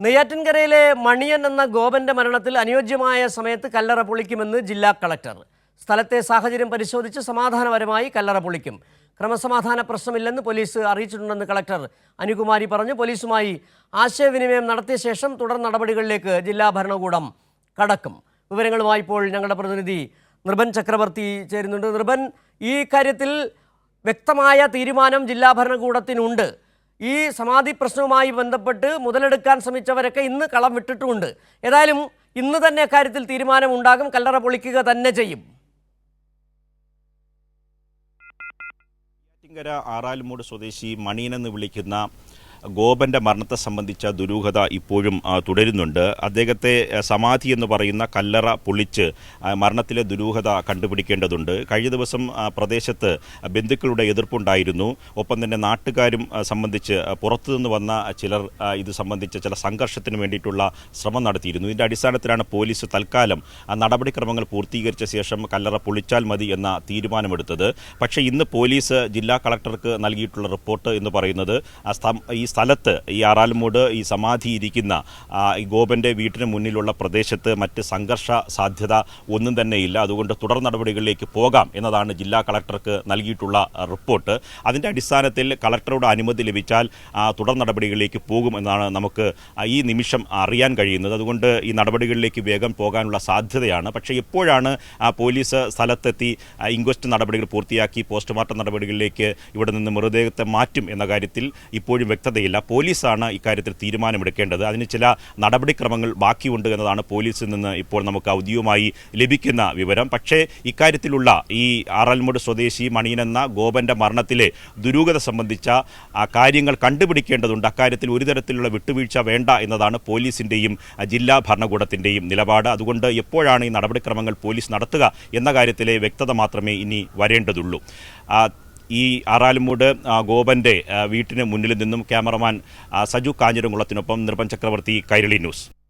നെയ്യാറ്റിൻകരയിലെ മണിയൻ എന്ന ഗോപന്റെ മരണത്തിൽ അനുയോജ്യമായ സമയത്ത് കല്ലറ പൊളിക്കുമെന്ന് ജില്ലാ കളക്ടർ. സ്ഥലത്തെ സാഹചര്യം പരിശോധിച്ച് സമാധാനപരമായി കല്ലറ പൊളിക്കും. ക്രമസമാധാന പ്രശ്നമില്ലെന്ന് പോലീസ് അറിയിച്ചിട്ടുണ്ടെന്ന് കളക്ടർ അനുകുമാരി പറഞ്ഞു. പോലീസുമായി ആശയവിനിമയം നടത്തിയ ശേഷം തുടർ നടപടികളിലേക്ക് ജില്ലാ ഭരണകൂടം കടക്കും. വിവരങ്ങളുമായി ഇപ്പോൾ ഞങ്ങളുടെ പ്രതിനിധി നൃപൻ ചക്രവർത്തി ചേരുന്നുണ്ട്. നൃപൻ, ഈ കാര്യത്തിൽ വ്യക്തമായ തീരുമാനം ജില്ലാ ഭരണകൂടത്തിനുണ്ട്. ഈ സമാധി പ്രശ്നവുമായി ബന്ധപ്പെട്ട് മുതലെടുക്കാൻ ശ്രമിച്ചവരൊക്കെ ഇന്ന് കളം വിട്ടിട്ടുമുണ്ട്. ഏതായാലും ഇന്ന് തന്നെ അക്കാര്യത്തിൽ തീരുമാനമുണ്ടാകും. കല്ലറ പൊളിക്കുക തന്നെ ചെയ്യും. ആറാലുമൂട് സ്വദേശി മണിയനെന്ന് വിളിക്കുന്ന ഗോപന്റെ മരണത്തെ സംബന്ധിച്ച ദുരൂഹത ഇപ്പോഴും തുടരുന്നുണ്ട്. അദ്ദേഹത്തെ സമാധി എന്ന് പറയുന്ന കല്ലറ പൊളിച്ച് മരണത്തിലെ ദുരൂഹത കണ്ടുപിടിക്കേണ്ടതുണ്ട്. കഴിഞ്ഞ ദിവസം പ്രദേശത്ത് ബന്ധുക്കളുടെ എതിർപ്പുണ്ടായിരുന്നു. ഒപ്പം തന്നെ നാട്ടുകാരും സംബന്ധിച്ച് പുറത്തുനിന്ന് വന്ന ചിലർ ഇത് സംബന്ധിച്ച് ചില സംഘർഷത്തിന് വേണ്ടിയിട്ടുള്ള ശ്രമം നടത്തിയിരുന്നു. ഇതിൻ്റെ അടിസ്ഥാനത്തിലാണ് പോലീസ് തൽക്കാലം നടപടിക്രമങ്ങൾ പൂർത്തീകരിച്ച ശേഷം കല്ലറ പൊളിച്ചാൽ മതി എന്ന തീരുമാനമെടുത്തത്. പക്ഷേ ഇന്ന് പോലീസ് ജില്ലാ കളക്ടർക്ക് നൽകിയിട്ടുള്ള റിപ്പോർട്ട് എന്ന് പറയുന്നത് ഈ സ്ഥലത്ത് ഈ ആറാലുമൂട് ഈ സമാധി ഇരിക്കുന്ന ഈ ഗോപന്റെ വീട്ടിന് മുന്നിലുള്ള പ്രദേശത്ത് മറ്റ് സംഘർഷ സാധ്യത ഒന്നും തന്നെയില്ല. അതുകൊണ്ട് തുടർ നടപടികളിലേക്ക് പോകാം എന്നതാണ് ജില്ലാ കളക്ടർക്ക് നൽകിയിട്ടുള്ള റിപ്പോർട്ട്. അതിൻ്റെ അടിസ്ഥാനത്തിൽ കളക്ടറുടെ അനുമതി ലഭിച്ചാൽ തുടർ നടപടികളിലേക്ക് പോകും എന്നാണ് നമുക്ക് ഈ നിമിഷം അറിയാൻ കഴിയുന്നത്. അതുകൊണ്ട് ഈ നടപടികളിലേക്ക് വേഗം പോകാനുള്ള സാധ്യതയാണ്. പക്ഷേ എപ്പോഴാണ് പോലീസ് സ്ഥലത്തെത്തി ഇൻക്വസ്റ്റ് നടപടികൾ പൂർത്തിയാക്കി പോസ്റ്റ്മോർട്ടം നടപടികളിലേക്ക് ഇവിടെ നിന്ന് മൃതദേഹത്തെ മാറ്റും എന്ന കാര്യത്തിൽ ഇപ്പോഴും വ്യക്തതയില്ല. പോലീസാണ് ഇക്കാര്യത്തിൽ തീരുമാനമെടുക്കേണ്ടത്. അതിന് ചില നടപടിക്രമങ്ങൾ ബാക്കിയുണ്ട് എന്നതാണ് പോലീസിൽ നിന്ന് ഇപ്പോൾ നമുക്ക് ഔദ്യോഗികമായി ലഭിക്കുന്ന വിവരം. പക്ഷേ ഇക്കാര്യത്തിലുള്ള ഈ ആറാലുമൂട് സ്വദേശി മണിയൻ എന്ന ഗോപന്റെ മരണത്തിലെ ദുരൂഹത സംബന്ധിച്ച കാര്യങ്ങൾ കണ്ടുപിടിക്കേണ്ടതുണ്ട്. അക്കാര്യത്തിൽ ഒരു തരത്തിലുള്ള വിട്ടുവീഴ്ച വേണ്ട എന്നതാണ് പോലീസിൻ്റെയും ജില്ലാ ഭരണകൂടത്തിൻ്റെയും നിലപാട്. അതുകൊണ്ട് എപ്പോഴാണ് ഈ നടപടിക്രമങ്ങൾ പോലീസ് നടത്തുക എന്ന കാര്യത്തിലെ വ്യക്തത മാത്രമേ ഇനി വരേണ്ടതുള്ളൂ. ഈ ആറാലുമൂട് ഗോപന്റെ വീട്ടിന് മുന്നിൽ നിന്നും ക്യാമറമാൻ സജു കാഞ്ഞിരംകുളത്തിനൊപ്പം നൃപൻ ചക്രവർത്തി, കൈരളി ന്യൂസ്.